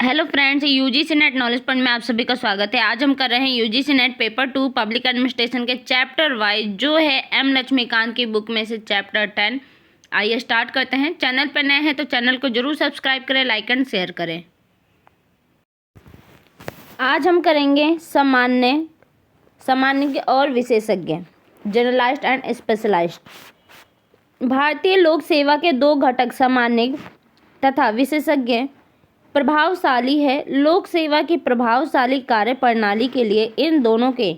Hello friends, UGC net knowledge point में आप सभी का स्वागत है। आज हम कर रहे हैं UGC net paper 2 public administration के चैप्टर वाइज जो है एम लक्ष्मीकांत की बुक में से चैप्टर 10। आइए स्टार्ट करते हैं। चैनल पर नए हैं तो चैनल को जरूर सब्सक्राइब करें, लाइक एंड शेयर करें। आज हम करेंगे सामान्य और विशेषज्ञ, जनरलाइज्ड एंड स्पेशलाइज्ड। भारतीय लोक सेवा के दो घटक सामान्य तथा विशेषज्ञ प्रभावशाली है। लोक सेवा की प्रभावशाली कार्य प्रणाली के लिए इन दोनों के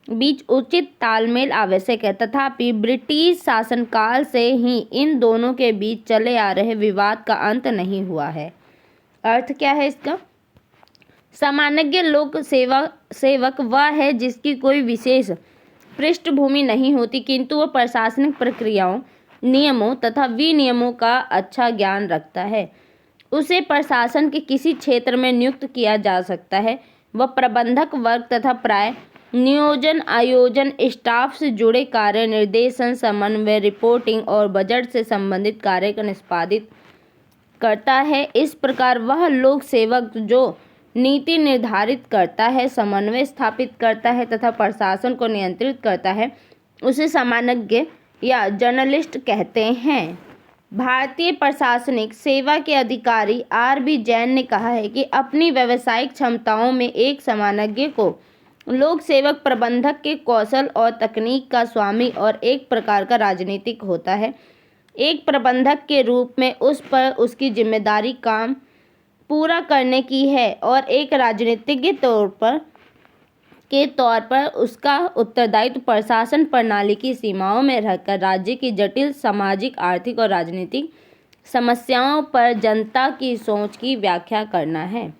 बीच उचित तालमेल आवश्यक है। तथापि ब्रिटिश शासनकाल से ही इन दोनों के बीच चले आ रहे विवाद का अंत नहीं हुआ है। अर्थ क्या है इसका? सामान्य लोक सेवक वह है जिसकी कोई विशेष पृष्ठभूमि नहीं होती, किंतु वह प्रशासनिक प्रक्रियाओं, नियमों तथा विनियमों का अच्छा ज्ञान रखता है। उसे प्रशासन के किसी क्षेत्र में नियुक्त किया जा सकता है। वह प्रबंधक वर्ग तथा प्राय नियोजन, आयोजन, स्टाफ से जुड़े कार्य, निर्देशन, समन्वय, रिपोर्टिंग और बजट से संबंधित कार्य का निष्पादित करता है। इस प्रकार वह लोक सेवक जो नीति निर्धारित करता है, समन्वय स्थापित करता है तथा प्रशासन को नियंत्रित करता है, उसे सामान्यज्ञ या जर्नलिस्ट कहते हैं। भारतीय प्रशासनिक सेवा के अधिकारी आर.बी. जैन ने कहा है कि अपनी व्यावसायिक क्षमताओं में एक सामान्यज्ञ को लोक सेवक प्रबंधक के कौशल और तकनीक का स्वामी और एक प्रकार का राजनीतिक होता है। एक प्रबंधक के रूप में उस पर उसकी जिम्मेदारी काम पूरा करने की है और एक राजनीतिज्ञ के तौर पर उसका उत्तरदायित्व प्रशासन प्रणाली की सीमाओं में रहकर राज्य की जटिल सामाजिक, आर्थिक और राजनीतिक समस्याओं पर जनता की सोच की व्याख्या करना है।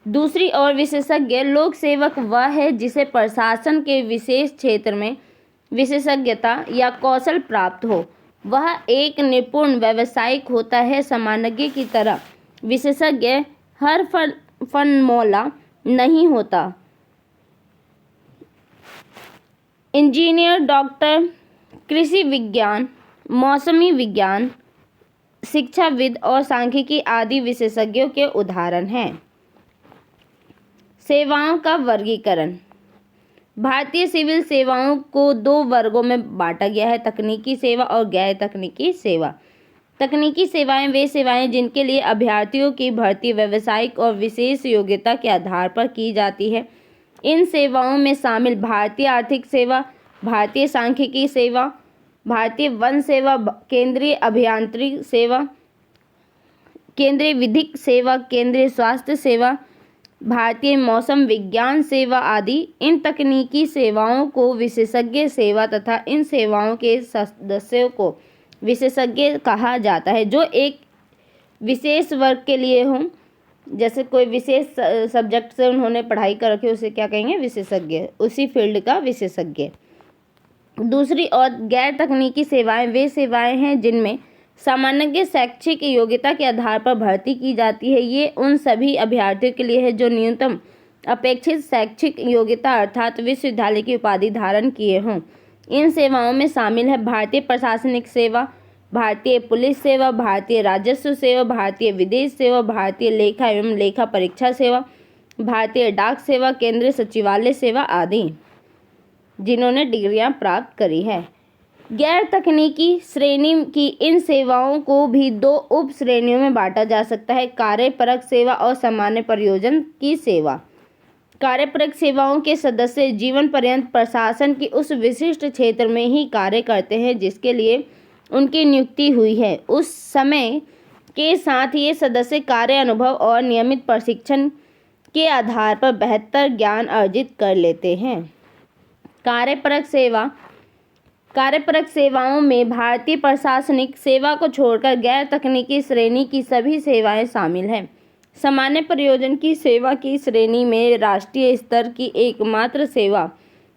दूसरी ओर विशेषज्ञ लोक सेवक वह है जिसे प्रशासन के विशेष क्षेत्र में विशेषज्ञता या कौशल प्राप्त हो। वह एक निपुण व्यावसायिक होता है। सामान्यज्ञ की तरह विशेषज्ञ हर फनमौला नहीं होता। इंजीनियर, डॉक्टर, कृषि विज्ञान, मौसमी विज्ञान, शिक्षाविद और सांख्यिकी आदि विशेषज्ञों के उदाहरण हैं। सेवाओं का वर्गीकरण। भारतीय सिविल सेवाओं को दो वर्गों में बांटा गया है, तकनीकी सेवा और गैर तकनीकी सेवा। तकनीकी सेवाएं वे सेवाएं जिनके लिए अभ्यर्थियों की भर्ती व्यावसायिक और विशेष योग्यता के आधार पर की जाती है। इन सेवाओं में शामिल भारतीय आर्थिक सेवा, भारतीय सांख्यिकी सेवा, भारतीय वन सेवा, केंद्रीय अभियांत्रिक सेवा, केंद्रीय विधिक सेवा, केंद्रीय स्वास्थ्य सेवा, भारतीय मौसम विज्ञान सेवा आदि। इन तकनीकी सेवाओं को विशेषज्ञ सेवा तथा इन सेवाओं के सदस्यों को विशेषज्ञ कहा जाता है जो एक विशेष वर्ग के लिए हों। जैसे कोई विशेष सब्जेक्ट से उन्होंने पढ़ाई कर रखी, उसे क्या कहेंगे? विशेषज्ञ, उसी फील्ड का विशेषज्ञ। दूसरी ओर गैर तकनीकी सेवाएं वे सेवाएं हैं जिनमें सामान्य शैक्षिक योग्यता के आधार पर भर्ती की जाती है। ये उन सभी अभ्यर्थियों के लिए है जो न्यूनतम अपेक्षित शैक्षिक योग्यता अर्थात विश्वविद्यालय की उपाधि धारण किए हों। इन सेवाओं में शामिल है भारतीय प्रशासनिक सेवा, भारतीय पुलिस सेवा, भारतीय राजस्व सेवा, भारतीय विदेश सेवा, भारतीय लेखा एवं लेखा परीक्षा सेवा, भारतीय डाक सेवा, केंद्रीय सचिवालय सेवा आदि, जिन्होंने डिग्रियां प्राप्त करी है। गैर तकनीकी श्रेणी की इन सेवाओं को भी दो उप श्रेणियों में बांटा जा सकता है, कार्यपरक सेवा और सामान्य प्रयोजन की सेवा। कार्यपरक सेवाओं के सदस्य जीवन पर्यंत प्रशासन की उस विशिष्ट क्षेत्र में ही कार्य करते हैं जिसके लिए उनकी नियुक्ति हुई है। उस समय के साथ ये सदस्य कार्य अनुभव और नियमित प्रशिक्षण के आधार पर बेहतर ज्ञान अर्जित कर लेते हैं। कार्यपरक सेवाओं में भारतीय प्रशासनिक सेवा को छोड़कर गैर तकनीकी श्रेणी की सभी सेवाएं शामिल हैं। सामान्य प्रयोजन की सेवा की श्रेणी में राष्ट्रीय स्तर की एकमात्र सेवा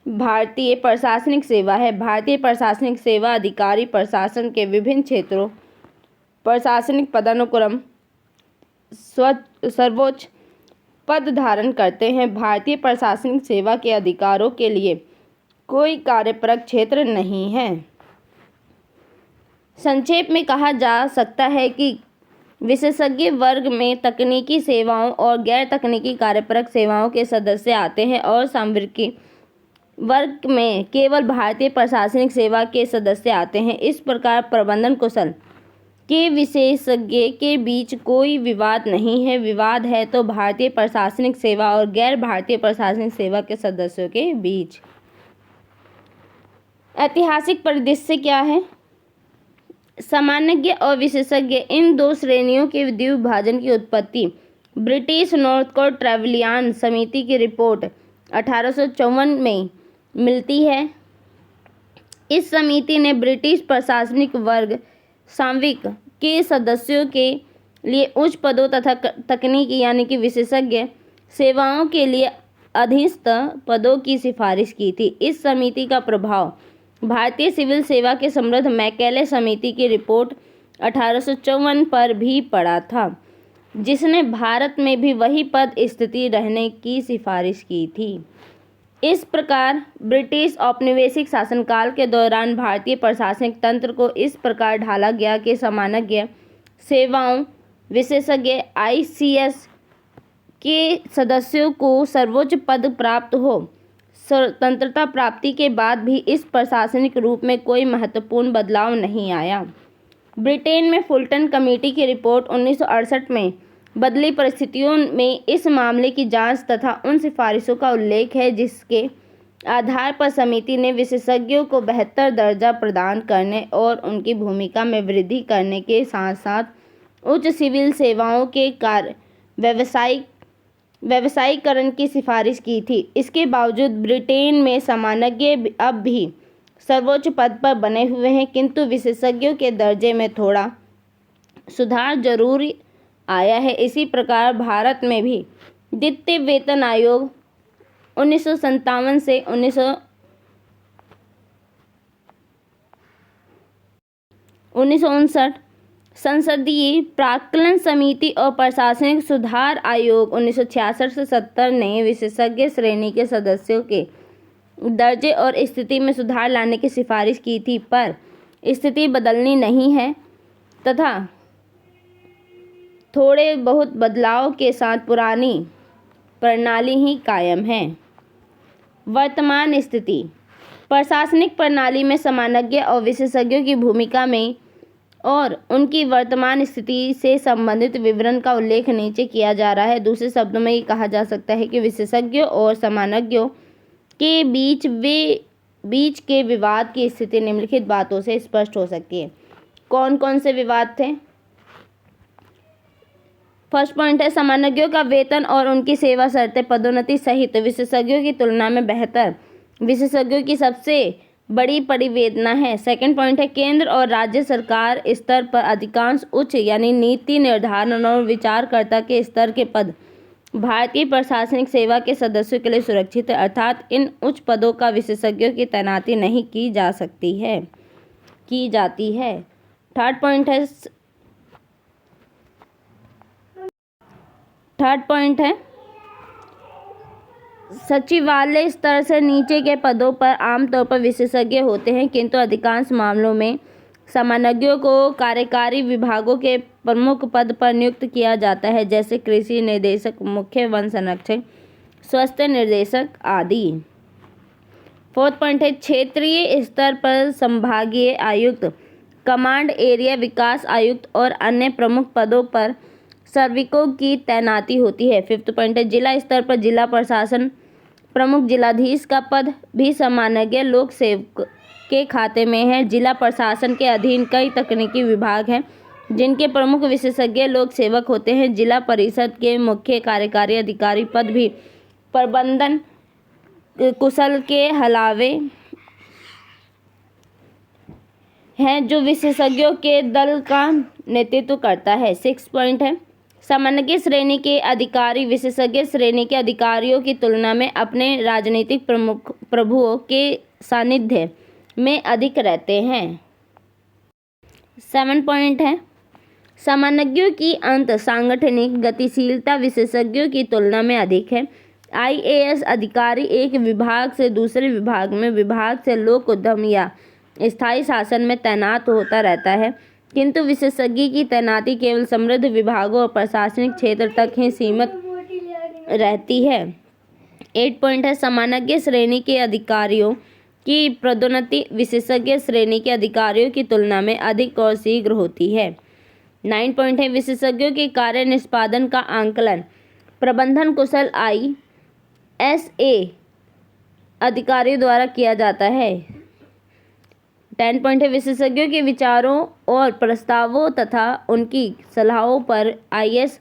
भारतीय प्रशासनिक सेवा है। भारतीय प्रशासनिक सेवा अधिकारी प्रशासन के विभिन्न क्षेत्रों प्रशासनिक पदानुक्रम सर्वोच्च पद धारण करते हैं। भारतीय प्रशासनिक सेवा के अधिकारों के लिए कोई कार्यपरक क्षेत्र नहीं है। संक्षेप में कहा जा सकता है कि विशेषज्ञ वर्ग में तकनीकी सेवाओं और गैर तकनीकी कार्यपरक सेवाओं के सदस्य आते हैं और सांविधिक वर्ग में केवल भारतीय प्रशासनिक सेवा के सदस्य आते हैं। इस प्रकार प्रबंधन कौशल के विशेषज्ञ के बीच कोई विवाद नहीं है। विवाद है तो भारतीय प्रशासनिक सेवा और गैर भारतीय प्रशासनिक सेवा के सदस्यों के बीच। ऐतिहासिक परिदृश्य क्या है? सामान्यज्ञ और विशेषज्ञ, इन दो श्रेणियों के द्विभाजन की उत्पत्ति ब्रिटिश नॉर्थकोट ट्रेवलियन समिति की रिपोर्ट 1854 में मिलती है। इस समिति ने ब्रिटिश प्रशासनिक वर्ग सांविक के सदस्यों के लिए उच्च पदों तथा तकनीकी यानी कि विशेषज्ञ सेवाओं के लिए अधीनस्थ पदों की सिफारिश की थी। इस समिति का प्रभाव भारतीय सिविल सेवा के समृद्ध मैकेले समिति की रिपोर्ट 1854 पर भी पड़ा था, जिसने भारत में भी वही पद स्थिति रहने की सिफारिश की थी। इस प्रकार ब्रिटिश औपनिवेशिक शासनकाल के दौरान भारतीय प्रशासनिक तंत्र को इस प्रकार ढाला गया कि सामान्य सेवाओं विशेषज्ञ ICS के सदस्यों को सर्वोच्च पद प्राप्त हो। स्वतंत्रता प्राप्ति के बाद भी इस प्रशासनिक रूप में कोई महत्वपूर्ण बदलाव नहीं आया। ब्रिटेन में फुलटन कमेटी की रिपोर्ट 1968 में बदली परिस्थितियों में इस मामले की जांच तथा उन सिफारिशों का उल्लेख है जिसके आधार पर समिति ने विशेषज्ञों को बेहतर दर्जा प्रदान करने और उनकी भूमिका में वृद्धि करने के साथ साथ उच्च सिविल सेवाओं के व्यावसायीकरण की सिफारिश की थी। इसके बावजूद ब्रिटेन में सामान्यज्ञ अब भी सर्वोच्च पद पर बने हुए हैं, किंतु विशेषज्ञों के दर्जे में थोड़ा सुधार जरूर आया है। इसी प्रकार भारत में भी द्वितीय वेतन आयोग 1957 से 1959, संसदीय प्राक्कलन समिति और प्रशासनिक सुधार आयोग 1966 से 70 ने विशेषज्ञ श्रेणी के सदस्यों के दर्जे और स्थिति में सुधार लाने की सिफारिश की थी, पर स्थिति बदलनी नहीं है तथा थोड़े बहुत बदलाव के साथ पुरानी प्रणाली ही कायम है। वर्तमान स्थिति प्रशासनिक प्रणाली में सामान्यज्ञ और विशेषज्ञों की भूमिका में और उनकी वर्तमान स्थिति से संबंधित विवरण का उल्लेख नीचे किया जा रहा है। दूसरे शब्दों में ये कहा जा सकता है कि विशेषज्ञों और सामान्यज्ञों के बीच के विवाद की स्थिति निम्नलिखित बातों से स्पष्ट हो सकती है। कौन कौन से विवाद थे? फर्स्ट पॉइंट है, सामान्यज्ञों का वेतन और उनकी सेवा शर्तें पदोन्नति सहित विशेषज्ञों की तुलना में बेहतर विशेषज्ञों की सबसे बड़ी परिवेदना है। सेकंड पॉइंट है, केंद्र और राज्य सरकार स्तर पर अधिकांश उच्च यानी नीति निर्धारण और विचारकर्ता के स्तर के पद भारतीय प्रशासनिक सेवा के सदस्यों के लिए सुरक्षित है, अर्थात इन उच्च पदों का विशेषज्ञों की तैनाती नहीं की जाती है। थर्ड पॉइंट है सचिवालय स्तर से नीचे के पदों पर आमतौर पर विशेषज्ञ होते हैं, किंतु अधिकांश मामलों में सामान्यज्ञों को कार्यकारी विभागों के प्रमुख पद पर नियुक्त किया जाता है, जैसे कृषि निर्देशक, मुख्य वन संरक्षक, स्वास्थ्य निर्देशक आदि। फोर्थ पॉइंट है, क्षेत्रीय स्तर पर संभागीय आयुक्त, कमांड एरिया विकास आयुक्त और अन्य प्रमुख पदों पर श्रमिकों की तैनाती होती है। फिफ्थ पॉइंट है, जिला स्तर पर जिला प्रशासन प्रमुख जिलाधीश का पद भी सामान्यज्ञ लोक सेवक के खाते में है। जिला प्रशासन के अधीन कई तकनीकी विभाग हैं जिनके प्रमुख विशेषज्ञ लोक सेवक होते हैं। जिला परिषद के मुख्य कार्यकारी अधिकारी पद भी प्रबंधन कुशल के हलावे हैं जो विशेषज्ञों के दल का नेतृत्व करता है। सिक्स पॉइंट है, सामान्य श्रेणी के अधिकारी विशेषज्ञ श्रेणी के अधिकारियों की तुलना में अपने राजनीतिक प्रभुओं के सानिध्य में अधिक रहते हैं। 7 पॉइंट है, सामान्यज्ञों की अंत सांगठनिक गतिशीलता विशेषज्ञों की तुलना में अधिक है। IAS अधिकारी एक विभाग से दूसरे विभाग में, विभाग से लोक उद्यम या स्थायी शासन में तैनात होता रहता है। किंतु विशेषज्ञ की तैनाती केवल समृद्ध विभागों और प्रशासनिक क्षेत्र तक ही सीमित रहती है। 8 पॉइंट है सामान्य श्रेणी के अधिकारियों की पदोन्नति विशेषज्ञ श्रेणी के अधिकारियों की तुलना में अधिक और शीघ्र होती है। 9 पॉइंट है विशेषज्ञों के कार्य निष्पादन का आंकलन प्रबंधन कुशल ISA अधिकारियों द्वारा किया जाता है। 10 पॉइंट है विशेषज्ञों के विचारों और प्रस्तावों तथा उनकी सलाहों पर IS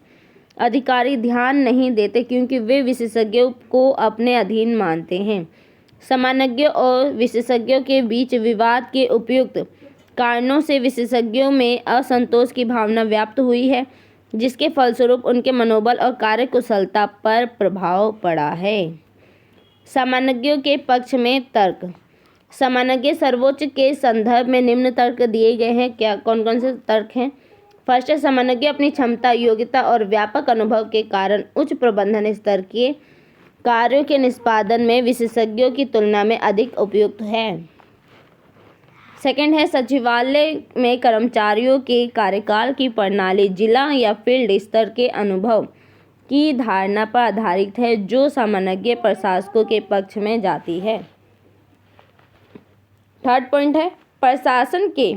अधिकारी ध्यान नहीं देते क्योंकि वे विशेषज्ञों को अपने अधीन मानते हैं। सामान्यज्ञों और विशेषज्ञों के बीच विवाद के उपयुक्त कारणों से विशेषज्ञों में असंतोष की भावना व्याप्त हुई है, जिसके फलस्वरूप उनके मनोबल और कार्यकुशलता पर प्रभाव पड़ा है। सामान्यज्ञों के पक्ष में तर्क सामान्यज्ञ सर्वोच्च के संदर्भ में निम्न तर्क दिए गए हैं। क्या कौन कौन से तर्क हैं? फर्स्ट है सामान्यज्ञ अपनी क्षमता योग्यता और व्यापक अनुभव के कारण उच्च प्रबंधन स्तर के कार्यों के निष्पादन में विशेषज्ञों की तुलना में अधिक उपयुक्त है। सेकंड है सचिवालय में कर्मचारियों के कार्यकाल की प्रणाली जिला या फील्ड स्तर के अनुभव की धारणा पर आधारित है जो सामान्यज्ञ प्रशासकों के पक्ष में जाती है। थर्ड पॉइंट है प्रशासन के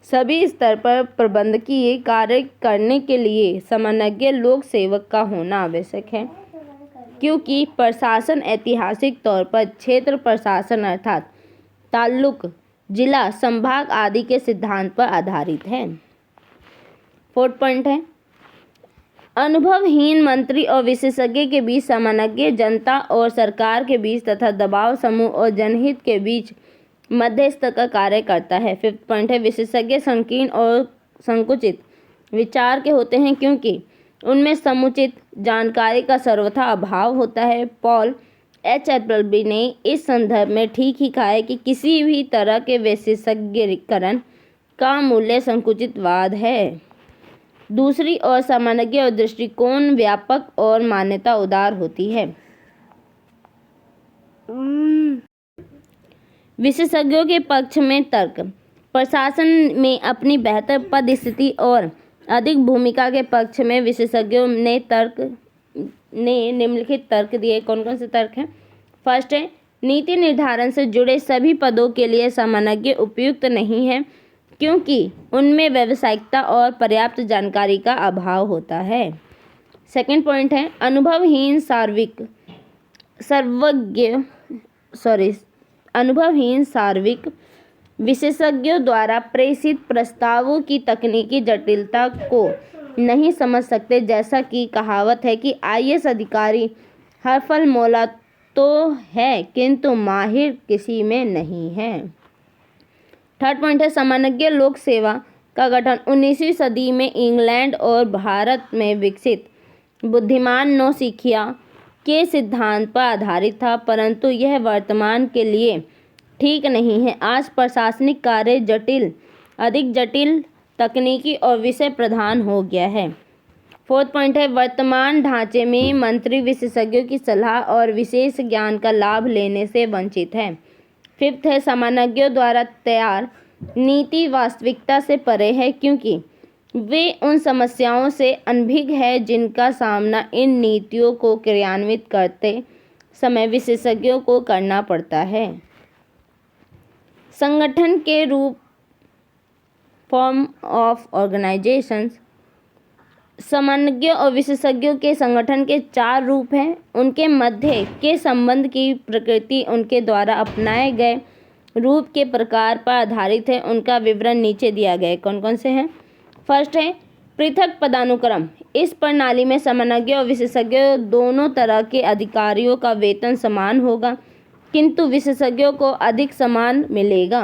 सभी स्तर पर प्रबंधकीय कार्य करने के लिए सामान्यज्ञ लोक सेवक का होना आवश्यक है, क्योंकि प्रशासन ऐतिहासिक तौर पर क्षेत्र प्रशासन अर्थात ताल्लुक जिला संभाग आदि के सिद्धांत पर आधारित है। फोर्थ पॉइंट है अनुभवहीन मंत्री और विशेषज्ञ के बीच सामान्यज्ञ जनता और सरकार के बीच तथा दबाव समूह और जनहित के बीच मध्यस्थ का कार्य करता है। फिफ्थ पॉइंट है विशेषज्ञ संकीर्ण और संकुचित विचार के होते हैं क्योंकि उनमें समुचित जानकारी का सर्वथा अभाव होता है। पॉल एचएबी ने इस संदर्भ में ठीक ही कहा है कि किसी भी तरह के विशेषज्ञीकरण का मूल्य संकुचितवाद है। दूसरी ओर सामान्यज्ञ और दृष्टिकोण व्यापक और मान्यता उदार होती है। विशेषज्ञों के पक्ष में तर्क प्रशासन में अपनी बेहतर पद स्थिति और अधिक भूमिका के पक्ष में विशेषज्ञों ने निम्नलिखित तर्क दिए। कौन कौन से तर्क हैं? फर्स्ट है नीति निर्धारण से जुड़े सभी पदों के लिए सामान्यज्ञ उपयुक्त नहीं है क्योंकि उनमें व्यावसायिकता और पर्याप्त जानकारी का अभाव होता है। सेकंड पॉइंट है अनुभवहीन सार्विक विशेषज्ञों द्वारा प्रेषित प्रस्तावों की तकनीकी जटिलता को नहीं समझ सकते। जैसा कि कहावत है कि IS अधिकारी हर फल मौला तो है किंतु माहिर किसी में नहीं है। थर्ड पॉइंट है सामान्यज्ञ लोक सेवा का गठन 19वीं सदी में इंग्लैंड और भारत में विकसित बुद्धिमान नौसिखिया के सिद्धांत पर आधारित था, परंतु यह वर्तमान के लिए ठीक नहीं है। आज प्रशासनिक कार्य अधिक जटिल तकनीकी और विषय प्रधान हो गया है। फोर्थ पॉइंट है वर्तमान ढांचे में मंत्री विशेषज्ञों की सलाह और विशेष ज्ञान का लाभ लेने से वंचित है। फिफ्थ है सामान्यज्ञों द्वारा तैयार नीति वास्तविकता से परे है क्योंकि वे उन समस्याओं से अनभिज्ञ है जिनका सामना इन नीतियों को क्रियान्वित करते समय विशेषज्ञों को करना पड़ता है। संगठन के रूप फॉर्म ऑफ ऑर्गेनाइजेशंस सामान्यज्ञों और विशेषज्ञों के संगठन के 4 रूप हैं। उनके मध्य के संबंध की प्रकृति उनके द्वारा अपनाए गए रूप के प्रकार पर आधारित है। उनका विवरण नीचे दिया गया है। कौन कौन से हैं? फर्स्ट है पृथक पदानुक्रम। इस प्रणाली में सामान्यज्ञ और विशेषज्ञ दोनों तरह के अधिकारियों का वेतन समान होगा किंतु विशेषज्ञों को अधिक सम्मान मिलेगा।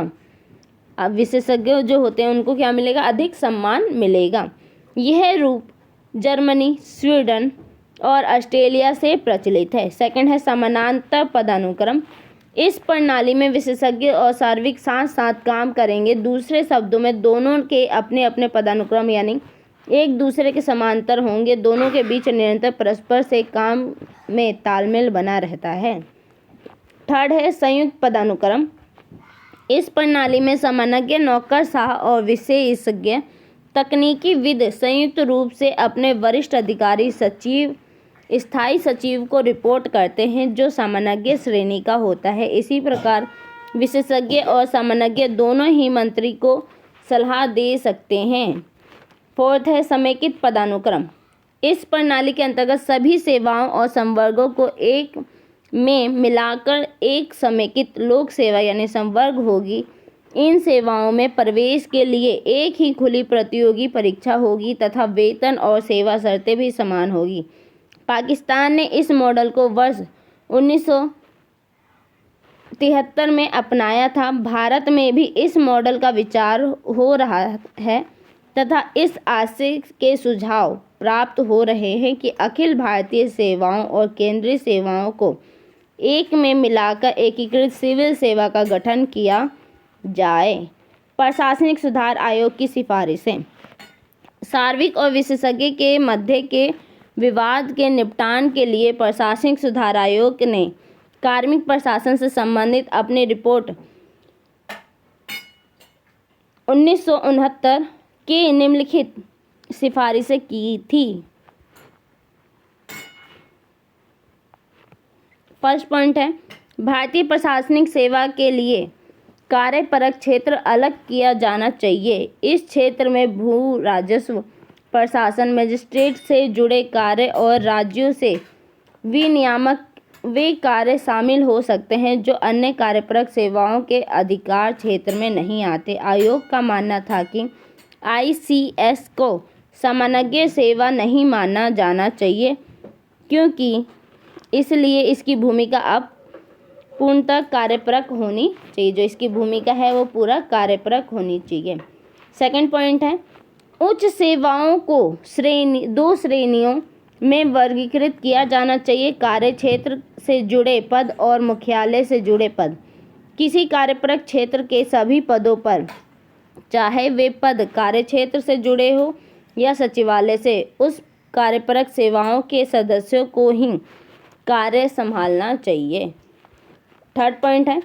अब विशेषज्ञ जो होते हैं उनको क्या मिलेगा? अधिक सम्मान मिलेगा। यह रूप जर्मनी, स्वीडन और ऑस्ट्रेलिया से प्रचलित है। सेकंड है समानांतर पदानुक्रम। इस प्रणाली में विशेषज्ञ और सार्विक साथ साथ काम करेंगे। दूसरे शब्दों में दोनों के अपने अपने पदानुक्रम यानी एक दूसरे के समांतर होंगे। दोनों के बीच निरंतर परस्पर से काम में तालमेल बना रहता है। थर्ड है संयुक्त पदानुक्रम। इस प्रणाली में समन्वय, नौकरशाह और विशेषज्ञ तकनीकी विद संयुक्त रूप से अपने वरिष्ठ अधिकारी सचिव, स्थायी सचिव को रिपोर्ट करते हैं, जो समन्वय श्रेणी का होता है। इसी प्रकार विशेषज्ञ और समन्वय दोनों ही मंत्री को सलाह दे सकते हैं। फोर्थ है समेकित पदानुक्रम। इस प्रणाली के अंतर्गत सभी सेवाओं और संवर्गों को एक में मिलाकर एक समेकित लोक सेवा यानी संवर्ग होगी। इन सेवाओं में प्रवेश के लिए एक ही खुली प्रतियोगी परीक्षा होगी तथा वेतन और सेवा शर्तें भी समान होगी। पाकिस्तान ने इस मॉडल को वर्ष 1973 में अपनाया था। भारत में भी इस मॉडल का विचार हो रहा है तथा इस आशय के सुझाव प्राप्त हो रहे हैं कि अखिल भारतीय सेवाओं और केंद्रीय सेवाओं को एक में मिलाकर एकीकृत सिविल सेवा का गठन किया जाए। प्रशासनिक सुधार आयोग की सिफारिशें। सार्वजनिक और विशेषज्ञ के मध्य के विवाद के निपटान के लिए प्रशासनिक सुधार आयोग ने कार्मिक प्रशासन से संबंधित अपनी रिपोर्ट 1969 की निम्नलिखित सिफारिशें की थी। फर्स्ट पॉइंट है भारतीय प्रशासनिक सेवा के लिए कार्यपरक क्षेत्र अलग किया जाना चाहिए। इस क्षेत्र में भू राजस्व प्रशासन, मजिस्ट्रेट से जुड़े कार्य और राज्यों से विनियामक वे कार्य शामिल हो सकते हैं जो अन्य कार्यपरक सेवाओं के अधिकार क्षेत्र में नहीं आते। आयोग का मानना था कि ICS को समन्वय सेवा नहीं माना जाना चाहिए क्योंकि इसलिए इसकी भूमिका अब पूर्णतः कार्यपरक होनी चाहिए। जो इसकी भूमिका है वो पूरा कार्यपरक होनी चाहिए। सेकंड पॉइंट है उच्च सेवाओं को दो श्रेणियों में वर्गीकृत किया जाना चाहिए। कार्य क्षेत्र से जुड़े पद और मुख्यालय से जुड़े पद। किसी कार्यपरक क्षेत्र के सभी पदों पर, चाहे वे पद कार्य क्षेत्र से जुड़े हो या सचिवालय से, उस कार्यपरक सेवाओं के सदस्यों को ही कार्य संभालना चाहिए। थर्ड पॉइंट है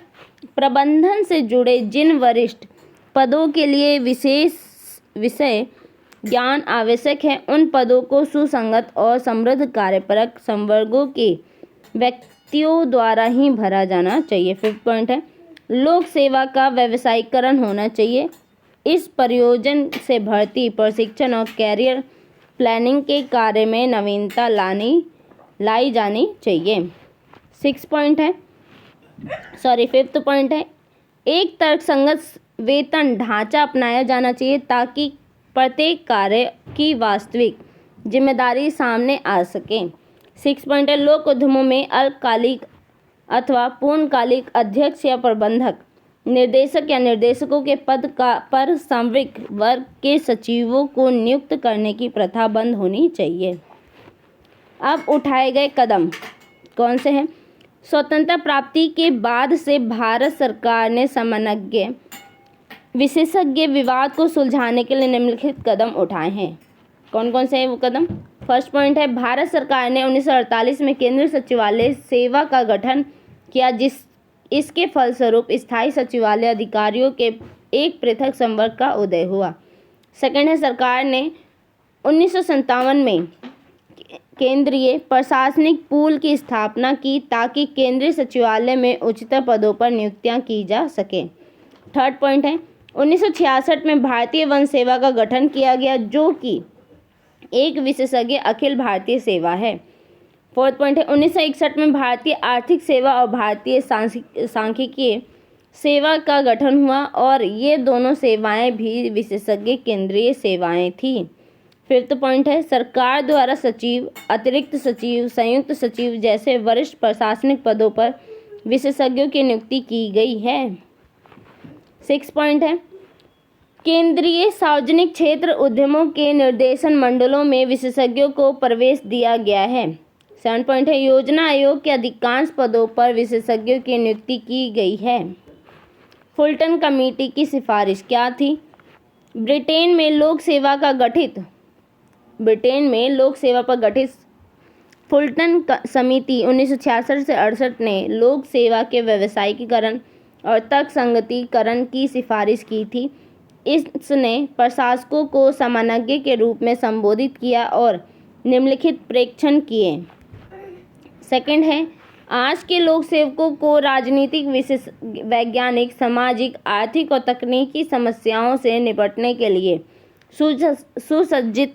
प्रबंधन से जुड़े जिन वरिष्ठ पदों के लिए विशेष विषय ज्ञान आवश्यक है उन पदों को सुसंगत और समृद्ध कार्यपरक संवर्गों के व्यक्तियों द्वारा ही भरा जाना चाहिए। फिफ्थ पॉइंट है लोक सेवा का व्यावसायीकरण होना चाहिए। इस प्रयोजन से भर्ती, प्रशिक्षण और कैरियर प्लानिंग के कार्य में नवीनता लाई जानी चाहिए। फिफ्थ पॉइंट है एक तर्कसंगत वेतन ढांचा अपनाया जाना चाहिए ताकि प्रत्येक कार्य की वास्तविक जिम्मेदारी सामने आ सके। सिक्स पॉइंट है लोक उद्यमों में अल्पकालिक अथवा पूर्णकालिक अध्यक्ष या प्रबंधक, निर्देशक या निर्देशकों के पद पर सामरिक वर्ग के सचिवों को नियुक्त करने की प्रथा बंद होनी चाहिए। अब उठाए गए कदम कौन से हैं? स्वतंत्रता प्राप्ति के बाद से भारत सरकार ने समन्वय विशेषज्ञ विवाद को सुलझाने के लिए निम्नलिखित कदम उठाए हैं। कौन कौन से हैं वो कदम? फर्स्ट पॉइंट है भारत सरकार ने 1948 में केंद्रीय सचिवालय सेवा का गठन किया इसके फलस्वरूप स्थायी सचिवालय अधिकारियों के एक पृथक संवर्ग का उदय हुआ। सेकंड है सरकार ने 1957 में केंद्रीय प्रशासनिक पूल की स्थापना की ताकि केंद्रीय सचिवालय में उच्चतर पदों पर नियुक्तियां की जा सके। थर्ड पॉइंट है 1966 में भारतीय वन सेवा का गठन किया गया जो कि एक विशेषज्ञ अखिल भारतीय सेवा है। फोर्थ पॉइंट है 1961 में भारतीय आर्थिक सेवा और भारतीय सांख्यिकीय सेवा का गठन हुआ और ये दोनों सेवाएं भी विशेषज्ञ केंद्रीय सेवाएं थी। फिफ्थ पॉइंट है सरकार द्वारा सचिव, अतिरिक्त सचिव, संयुक्त सचिव जैसे वरिष्ठ प्रशासनिक पदों पर विशेषज्ञों की नियुक्ति की गई है। सिक्स पॉइंट है केंद्रीय सार्वजनिक क्षेत्र उद्यमों के निर्देशन मंडलों में विशेषज्ञों को प्रवेश दिया गया है। 7 पॉइंट है योजना आयोग के अधिकांश पदों पर विशेषज्ञों की नियुक्ति की गई है। फुलटन कमेटी की सिफारिश क्या थी? ब्रिटेन में लोक सेवा पर गठित फुलटन समिति 1966 से 68 ने लोक सेवा के व्यावसायीकरण और तर्कसंगतीकरण की सिफारिश की थी। इसने प्रशासकों को समन्वयज्ञ के रूप में संबोधित किया और निम्नलिखित प्रेक्षण किए। सेकंड है, आज के लोक सेवकों को राजनीतिक, वैज्ञानिक, सामाजिक, आर्थिक और तकनीकी समस्याओं से निपटने के लिए सुसज्जित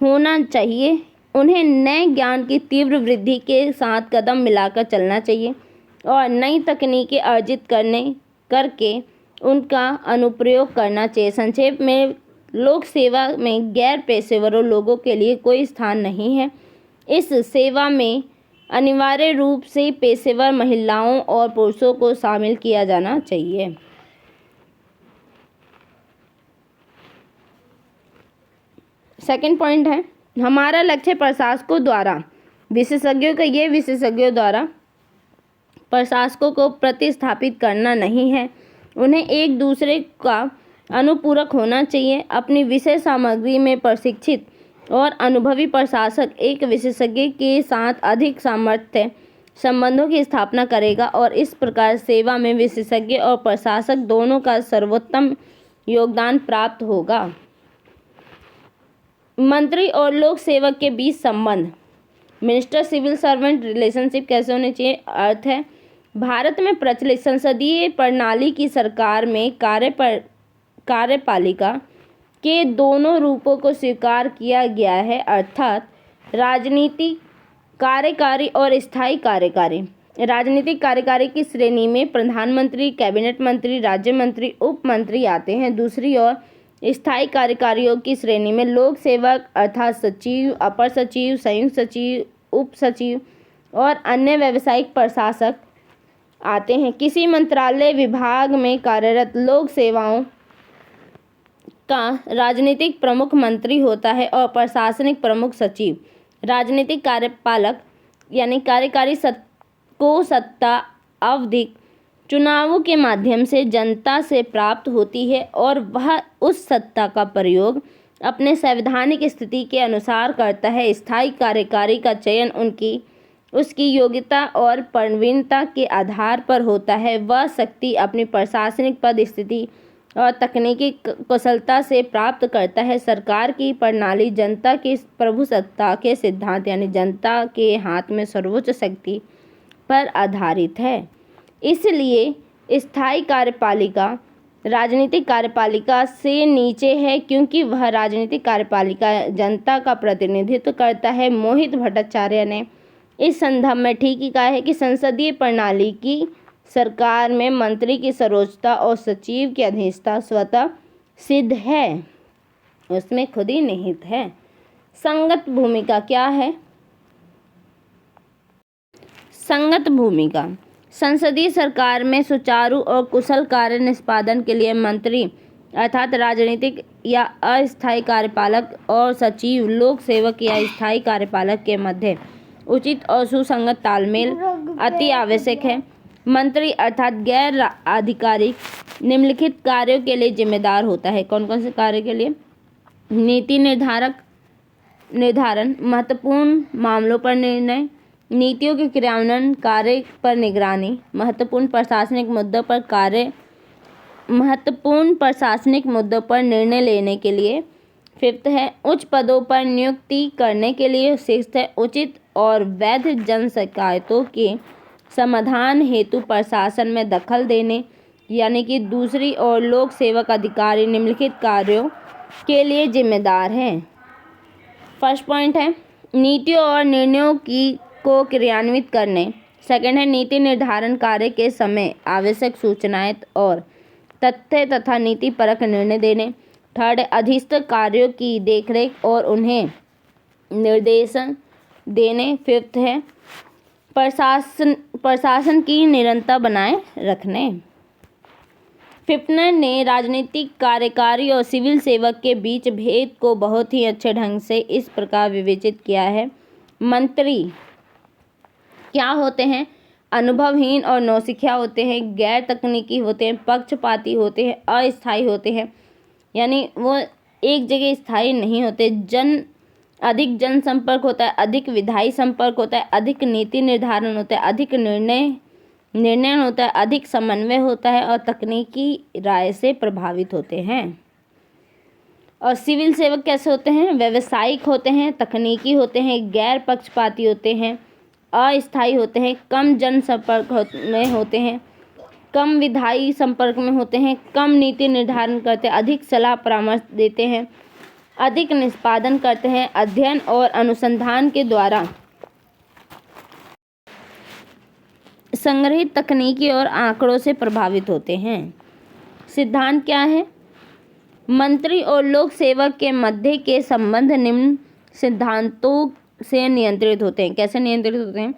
होना चाहिए। उन्हें नए ज्ञान की तीव्र वृद्धि के साथ कदम मिलाकर चलना चाहिए और नई तकनीकें अर्जित करके उनका अनुप्रयोग करना चाहिए। संक्षेप में, लोक सेवा में गैर पेशेवरों लोगों के लिए कोई स्थान नहीं है। इस सेवा में अनिवार्य रूप से पेशेवर महिलाओं और पुरुषों को शामिल किया जाना चाहिए। सेकंड पॉइंट है, हमारा लक्ष्य प्रशासकों द्वारा प्रशासकों को प्रतिस्थापित करना नहीं है। उन्हें एक दूसरे का अनुपूरक होना चाहिए। अपनी विषय सामग्री में प्रशिक्षित और अनुभवी प्रशासक एक विशेषज्ञ के साथ अधिक सामर्थ्य संबंधों की स्थापना करेगा और इस प्रकार सेवा में विशेषज्ञ और प्रशासक दोनों का सर्वोत्तम योगदान प्राप्त होगा। मंत्री और लोक सेवक के बीच संबंध, मिनिस्टर सिविल सर्वेंट रिलेशनशिप कैसे होने चाहिए। अर्थ है, भारत में प्रचलित संसदीय प्रणाली की सरकार में कार्यपालिका के दोनों रूपों को स्वीकार किया गया है, अर्थात राजनीतिक कार्यकारी और स्थायी कार्यकारी। राजनीतिक कार्यकारी की श्रेणी में प्रधानमंत्री, कैबिनेट मंत्री, राज्य मंत्री, उप मंत्री आते हैं। दूसरी ओर स्थायी कार्यकारियों की श्रेणी में लोक सेवक अर्थात सचिव, अपर सचिव, संयुक्त सचिव, उप सचिव और अन्य व्यावसायिक प्रशासक आते हैं। किसी मंत्रालय विभाग में कार्यरत लोक सेवाओं का राजनीतिक प्रमुख मंत्री होता है और प्रशासनिक प्रमुख सचिव। राजनीतिक कार्यपालक यानी कार्यकारी को सत्ता आवधिक चुनावों के माध्यम से जनता से प्राप्त होती है और वह उस सत्ता का प्रयोग अपने संवैधानिक स्थिति के अनुसार करता है। स्थायी कार्यकारी का चयन उसकी योग्यता और प्रवीणता के आधार पर होता है। वह शक्ति अपनी प्रशासनिक पद, स्थिति और तकनीकी कुशलता से प्राप्त करता है। सरकार की प्रणाली जनता की प्रभुसत्ता के सिद्धांत यानी जनता के हाथ में सर्वोच्च शक्ति पर आधारित है। इसलिए स्थायी कार्यपालिका राजनीतिक कार्यपालिका से नीचे है क्योंकि वह राजनीतिक कार्यपालिका जनता का प्रतिनिधित्व करता है। मोहित भट्टाचार्य ने इस संदर्भ में ठीक ही कहा है कि संसदीय प्रणाली की सरकार में मंत्री की सर्वोच्चता और सचिव की अधीनता स्वतः सिद्ध है, उसमें खुद ही निहित है। संगत भूमिका क्या है। संगत भूमिका, संसदीय सरकार में सुचारू और कुशल कार्य निष्पादन के लिए मंत्री अर्थात राजनीतिक या अस्थायी कार्यपालक और सचिव लोक सेवक या स्थायी कार्यपालक के मध्य उचित और सुसंगत तालमेल अति आवश्यक है। मंत्री अर्थात गैर आधिकारिक निम्नलिखित कार्यों के लिए जिम्मेदार होता है। कौन कौन से कार्य के लिए। नीति निर्धारण, महत्वपूर्ण मामलों पर निर्णय, नीतियों के क्रियान्वयन, कार्य पर निगरानी, महत्वपूर्ण प्रशासनिक मुद्दों पर निर्णय लेने के लिए। फिफ्थ है उच्च पदों पर नियुक्ति करने के लिए। सिक्स्थ है उचित और वैध जन शिकायतों के समाधान हेतु प्रशासन में दखल देने यानी कि दूसरी ओर लोक सेवक अधिकारी निम्नलिखित कार्यों के लिए जिम्मेदार हैं। फर्स्ट पॉइंट है नीतियों और निर्णयों को क्रियान्वित करने। सेकंड है नीति निर्धारण कार्य के समय आवश्यक सूचनाएं और तथ्य तथा नीति परक निर्णय देने। थर्ड है अधीनस्थ कार्यों की देखरेख और उन्हें निर्देशन देने। फिफ्थ है प्रशासन की निरंतरता बनाए रखने। फिफ्टनर ने राजनीतिक कार्यकारी और सिविल सेवक के बीच भेद को बहुत ही अच्छे ढंग से इस प्रकार विवेचित किया है। मंत्री क्या होते हैं। अनुभवहीन और नौसिखिया होते हैं, गैर तकनीकी होते हैं, पक्षपाती होते हैं, अस्थायी होते हैं यानी वो एक जगह स्थायी नहीं होते। अधिक जनसंपर्क होता है, अधिक विधायी संपर्क होता है, अधिक नीति निर्धारण होता है, अधिक निर्णय निर्णय होता है, अधिक समन्वय होता है और तकनीकी राय से प्रभावित होते हैं। और सिविल सेवक कैसे होते हैं? व्यावसायिक होते हैं, तकनीकी होते हैं, गैर पक्षपाती होते हैं, अस्थायी होते हैं, कम जन संपर्क में होते हैं, कम विधायी संपर्क में होते हैं, कम नीति निर्धारण करते हैं, अधिक सलाह परामर्श देते हैं, अधिक निष्पादन करते हैं, अध्ययन और अनुसंधान के द्वारा संग्रहित तकनीकी और आंकड़ों से प्रभावित होते हैं। सिद्धांत क्या है? मंत्री और लोक सेवक के मध्य के संबंध निम्न सिद्धांतों से नियंत्रित होते हैं। कैसे नियंत्रित होते हैं?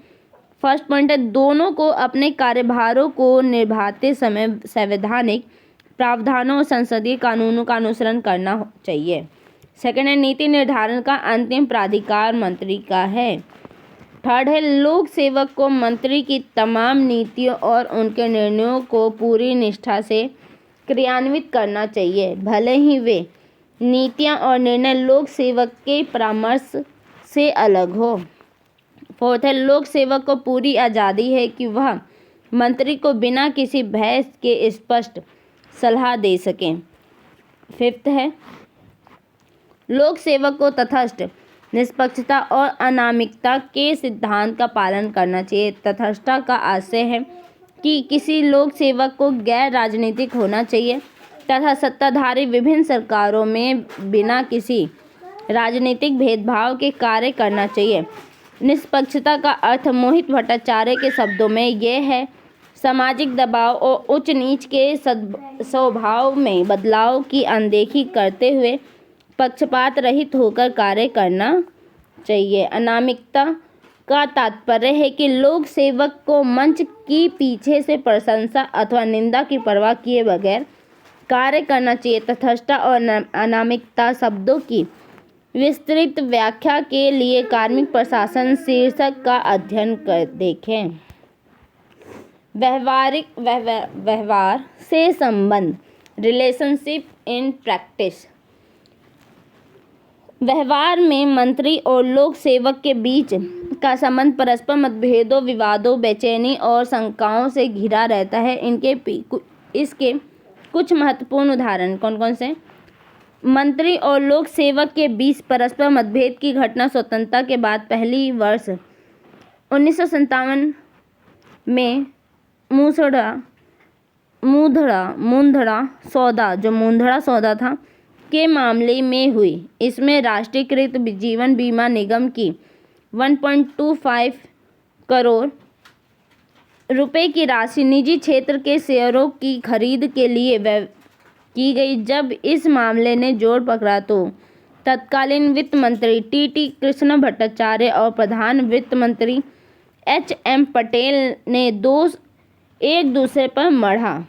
फर्स्ट पॉइंट है, दोनों को अपने कार्यभारों को निभाते समय संवैधानिक प्रावधानों और संसदीय कानूनों का अनुसरण करना चाहिए। सेकंड है, नीति निर्धारण का अंतिम प्राधिकार मंत्री का है। थर्ड है, लोक सेवक को मंत्री की तमाम नीतियों और उनके निर्णयों को पूरी निष्ठा से क्रियान्वित करना चाहिए, भले ही वे नीतियां और निर्णय लोक सेवक के परामर्श से अलग हो। फोर्थ है, लोक सेवक को पूरी आज़ादी है कि वह मंत्री को बिना किसी बहस के स्पष्ट सलाह दे सकें। फिफ्थ है, लोक सेवक को तटस्थ, निष्पक्षता और अनामिकता के सिद्धांत का पालन करना चाहिए। तटस्थता का आशय है कि किसी लोक सेवक को गैर राजनीतिक होना चाहिए तथा सत्ताधारी विभिन्न सरकारों में बिना किसी राजनीतिक भेदभाव के कार्य करना चाहिए। निष्पक्षता का अर्थ मोहित भट्टाचार्य के शब्दों में यह है, सामाजिक दबाव और उच्च नीच के स्वभाव में बदलाव की अनदेखी करते हुए पक्षपात रहित होकर कार्य करना चाहिए। अनामिकता का तात्पर्य है कि लोक सेवक को मंच की पीछे से प्रशंसा अथवा निंदा की परवाह किए बगैर कार्य करना चाहिए। तटस्थता और अनामिकता शब्दों की विस्तृत व्याख्या के लिए कार्मिक प्रशासन शीर्षक का अध्ययन कर देखें। व्यवहार से संबंध, रिलेशनशिप इन प्रैक्टिस। व्यवहार में मंत्री और लोक सेवक के बीच का संबंध परस्पर मतभेदों, विवादों, बेचैनी और शंकाओं से घिरा रहता है। इसके कुछ महत्वपूर्ण उदाहरण कौन कौन से? मंत्री और लोक सेवक के बीच परस्पर मतभेद की घटना स्वतंत्रता के बाद पहली वर्ष 1957 में मुंदड़ा सौदा था के मामले में हुई। इसमें राष्ट्रीयकृत जीवन बीमा निगम की 1.25 करोड़ रुपए की राशि निजी क्षेत्र के शेयरों की खरीद के लिए की गई। जब इस मामले ने जोर पकड़ा तो तत्कालीन वित्त मंत्री टी कृष्ण भट्टाचार्य और प्रधान वित्त मंत्री HM पटेल ने एक दूसरे पर मढ़ा।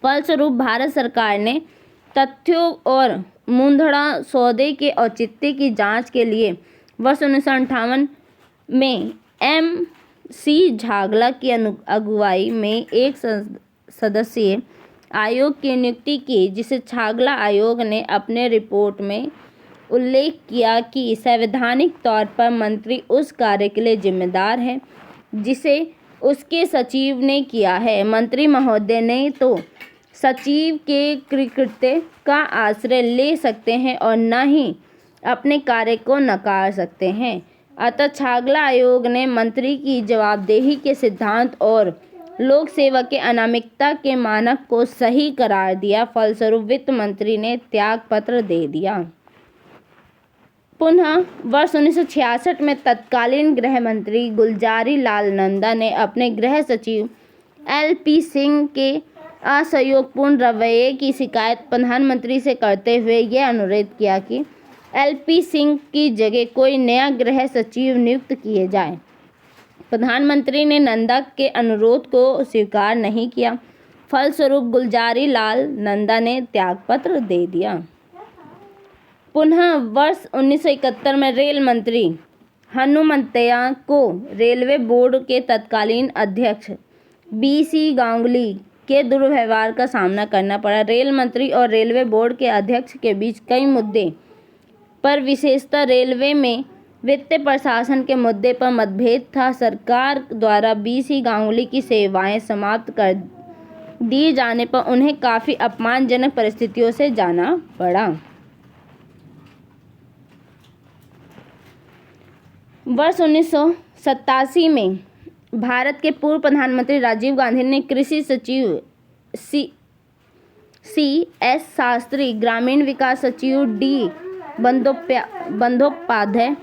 फलस्वरूप भारत सरकार ने तथ्यों और मुंदड़ा सौदे के औचित्य की जांच के लिए वर्ष 1958 में MC झागला की अगुवाई में एक सदस्यीय आयोग की नियुक्ति की, जिसे झागला आयोग ने अपने रिपोर्ट में उल्लेख किया कि संवैधानिक तौर पर मंत्री उस कार्य के लिए जिम्मेदार है जिसे उसके सचिव ने किया है। मंत्री महोदय ने तो सचिव के कृत्य का आश्रय ले सकते हैं और न ही अपने कार्य को नकार सकते हैं। अतः झागला आयोग ने मंत्री की जवाबदेही के सिद्धांत और लोक सेवक के अनामिकता के मानक को सही करार दिया। फलस्वरूप वित्त मंत्री ने त्याग पत्र दे दिया। पुनः वर्ष 1966 में तत्कालीन गृह मंत्री गुलजारी लाल नंदा ने अपने गृह सचिव LP सिंह के असहयोगपूर्ण रवैये की शिकायत प्रधानमंत्री से करते हुए यह अनुरोध किया कि LP सिंह की जगह कोई नया गृह सचिव नियुक्त किए जाए। प्रधानमंत्री ने नंदा के अनुरोध को स्वीकार नहीं किया। फलस्वरूप गुलजारी लाल नंदा ने त्यागपत्र दे दिया। पुनः वर्ष 1971 में रेल मंत्री हनुमंतैया को रेलवे बोर्ड के तत्कालीन अध्यक्ष BC गांगुली के दुर्व्यवहार का सामना करना पड़ा। रेल मंत्री और रेलवे बोर्ड के अध्यक्ष के बीच कई मुद्दे पर, विशेषतः रेलवे में वित्तीय प्रशासन के मुद्दे पर मतभेद था। सरकार द्वारा बीसी गांगुली की सेवाएं समाप्त कर दी जाने पर उन्हें काफी अपमानजनक परिस्थितियों से जाना पड़ा। वर्ष 1987 में भारत के पूर्व प्रधानमंत्री राजीव गांधी ने कृषि सचिव CS शास्त्री, ग्रामीण विकास सचिव D बंदोपाध्याय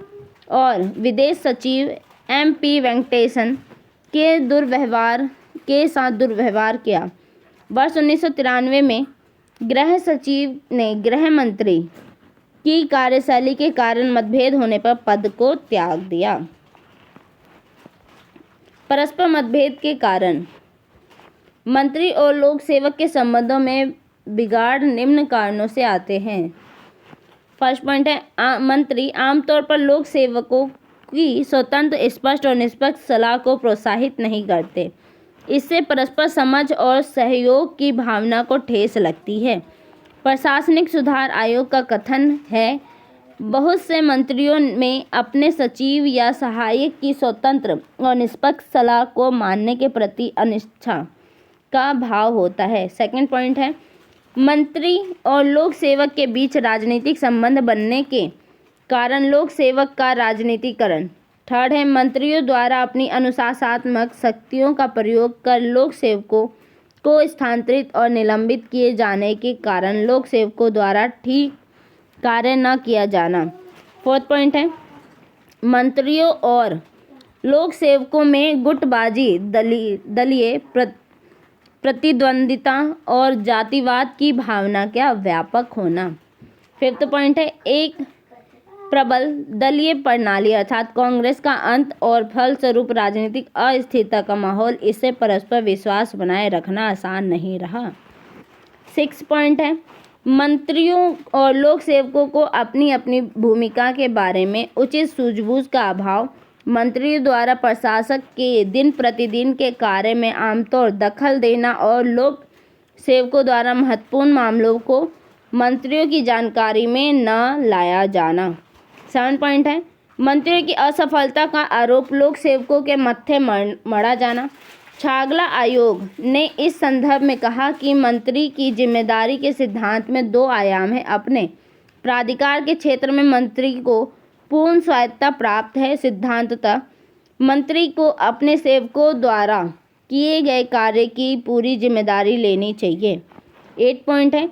और विदेश सचिव MP वेंकटेशन के साथ दुर्व्यवहार किया। वर्ष 1993 में गृह सचिव ने गृह मंत्री की कार्यशैली के कारण मतभेद होने पर पद को त्याग दिया। परस्पर मतभेद के कारण मंत्री और लोक सेवक के संबंधों में बिगाड़ निम्न कारणों से आते हैं। फर्स्ट पॉइंट है, मंत्री आमतौर पर लोक सेवकों की स्वतंत्र, स्पष्ट और निष्पक्ष सलाह को प्रोत्साहित नहीं करते। इससे परस्पर समझ और सहयोग की भावना को ठेस लगती है। प्रशासनिक सुधार आयोग का कथन है, बहुत से मंत्रियों में अपने सचिव या सहायक की स्वतंत्र और निष्पक्ष सलाह को मानने के प्रति अनिच्छा का भाव होता है। सेकंड पॉइंट है, मंत्री और लोक सेवक के बीच राजनीतिक संबंध बनने के कारण लोक सेवक का राजनीतिकरण। थर्ड है, मंत्रियों द्वारा अपनी अनुशासनात्मक शक्तियों का प्रयोग कर लोक सेवकों को स्थानांतरित और निलंबित किए जाने के कारण लोक सेवकों द्वारा ठीक कार्य न किया जाना। फोर्थ पॉइंट है, मंत्रियों और लोक सेवकों में गुटबाजी, दलीय प्रतिद्वंदिता और जातिवाद की भावना का व्यापक होना। फिफ्थ पॉइंट है, एक प्रबल दलीय प्रणाली अर्थात कांग्रेस का अंत और फलस्वरूप राजनीतिक अस्थिरता का माहौल, इससे परस्पर विश्वास बनाए रखना आसान नहीं रहा। सिक्स पॉइंट है, मंत्रियों और लोक सेवकों को अपनी अपनी भूमिका के बारे में उचित सूझबूझ का अभाव। मंत्रियों द्वारा प्रशासक के दिन प्रतिदिन के कार्य में आमतौर दखल देना और लोक सेवकों द्वारा महत्वपूर्ण मामलों को मंत्रियों की जानकारी में न लाया जाना। 7 पॉइंट है, मंत्रियों की असफलता का आरोप लोक सेवकों के मत्थे मढ़ा जाना। छागला आयोग ने इस संदर्भ में कहा कि मंत्री की जिम्मेदारी के सिद्धांत में 2 आयाम हैं। अपने प्राधिकार के क्षेत्र में मंत्री को पूर्ण स्वायत्तता प्राप्त है। सिद्धांततः मंत्री को अपने सेवकों द्वारा किए गए कार्य की पूरी जिम्मेदारी लेनी चाहिए। 8 पॉइंट है,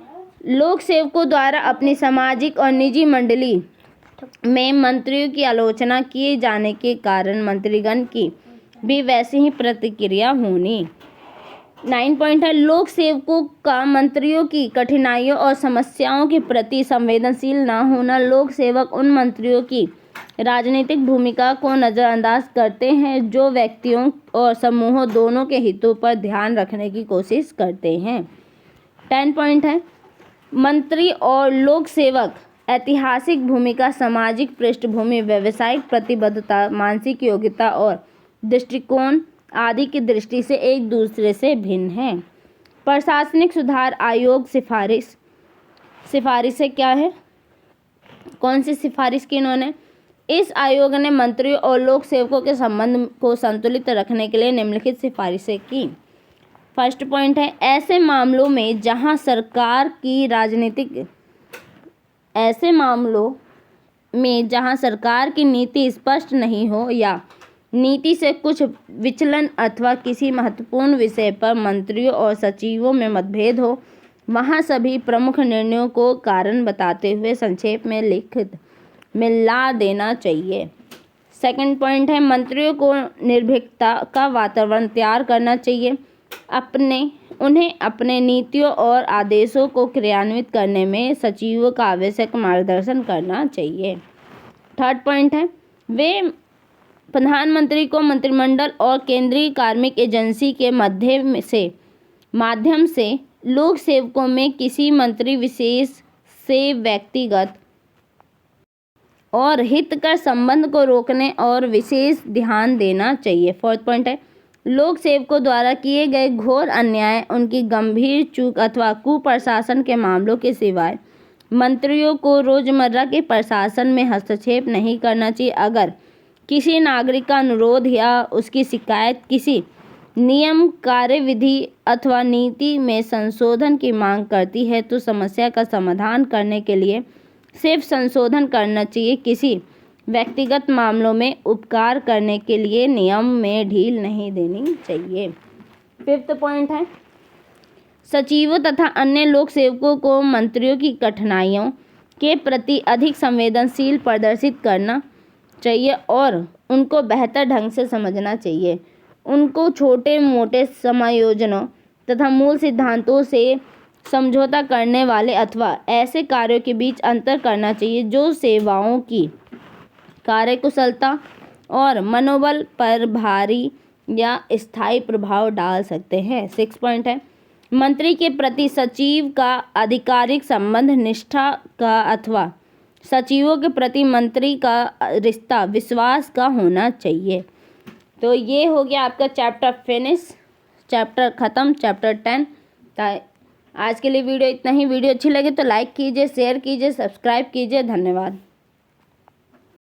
लोक सेवकों द्वारा अपनी सामाजिक और निजी मंडली में मंत्रियों की आलोचना किए जाने के कारण मंत्रीगण की भी वैसी ही प्रतिक्रिया होनी। 9 पॉइंट है, लोक सेवकों का मंत्रियों की कठिनाइयों और समस्याओं के प्रति संवेदनशील न होना। लोक सेवक उन मंत्रियों की राजनीतिक भूमिका को नज़रअंदाज करते हैं जो व्यक्तियों और समूहों दोनों के हितों पर ध्यान रखने की कोशिश करते हैं। 10 पॉइंट है, मंत्री और लोक सेवक ऐतिहासिक भूमिका, सामाजिक पृष्ठभूमि, व्यावसायिक प्रतिबद्धता, मानसिक योग्यता और दृष्टिकोण आदि की दृष्टि से एक दूसरे से भिन्न हैं। प्रशासनिक सुधार आयोग सिफारिशें क्या है, कौन सी सिफारिश की इन्होंने? इस आयोग ने मंत्रियों और लोक सेवकों के संबंध को संतुलित रखने के लिए निम्नलिखित सिफारिशें की। फर्स्ट पॉइंट है, ऐसे मामलों में जहां सरकार की नीति स्पष्ट नहीं हो या नीति से कुछ विचलन अथवा किसी महत्वपूर्ण विषय पर मंत्रियों और सचिवों में मतभेद हो, वहां सभी प्रमुख निर्णयों को कारण बताते हुए संक्षेप में लिखित में ला देना चाहिए। सेकंड पॉइंट है, मंत्रियों को निर्भीकता का वातावरण तैयार करना चाहिए। उन्हें अपने नीतियों और आदेशों को क्रियान्वित करने में सचिवों का आवश्यक मार्गदर्शन करना चाहिए। थर्ड पॉइंट है, वे प्रधानमंत्री को मंत्रिमंडल और केंद्रीय कार्मिक एजेंसी के माध्यम से लोक सेवकों में किसी मंत्री विशेष से व्यक्तिगत और हितकर संबंध को रोकने और विशेष ध्यान देना चाहिए। फोर्थ पॉइंट है, लोक सेवकों द्वारा किए गए घोर अन्याय, उनकी गंभीर चूक अथवा कुप्रशासन के मामलों के सिवाय मंत्रियों को रोजमर्रा के प्रशासन में हस्तक्षेप नहीं करना चाहिए। अगर किसी नागरिक का अनुरोध या उसकी शिकायत किसी नियम, कार्यविधि अथवा नीति में संशोधन की मांग करती है तो समस्या का समाधान करने के लिए सिर्फ संशोधन करना चाहिए। किसी व्यक्तिगत मामलों में उपकार करने के लिए नियम में ढील नहीं देनी चाहिए। 5th पॉइंट है, सचिवों तथा अन्य लोक सेवकों को मंत्रियों की कठिनाइयों के प्रति अधिक संवेदनशील प्रदर्शित करना चाहिए और उनको बेहतर ढंग से समझना चाहिए। उनको छोटे मोटे समायोजनों तथा मूल सिद्धांतों से समझौता करने वाले अथवा ऐसे कार्यों के बीच अंतर करना चाहिए जो सेवाओं की कार्यकुशलता और मनोबल पर भारी या स्थायी प्रभाव डाल सकते हैं। 6 पॉइंट है, मंत्री के प्रति सचिव का आधिकारिक संबंध निष्ठा का अथवा सचिवों के प्रति मंत्री का रिश्ता विश्वास का होना चाहिए। तो ये हो गया आपका चैप्टर फिनिश, चैप्टर ख़त्म, चैप्टर 10। आज के लिए वीडियो इतना ही। वीडियो अच्छी लगे तो लाइक कीजिए, शेयर कीजिए, सब्सक्राइब कीजिए। धन्यवाद।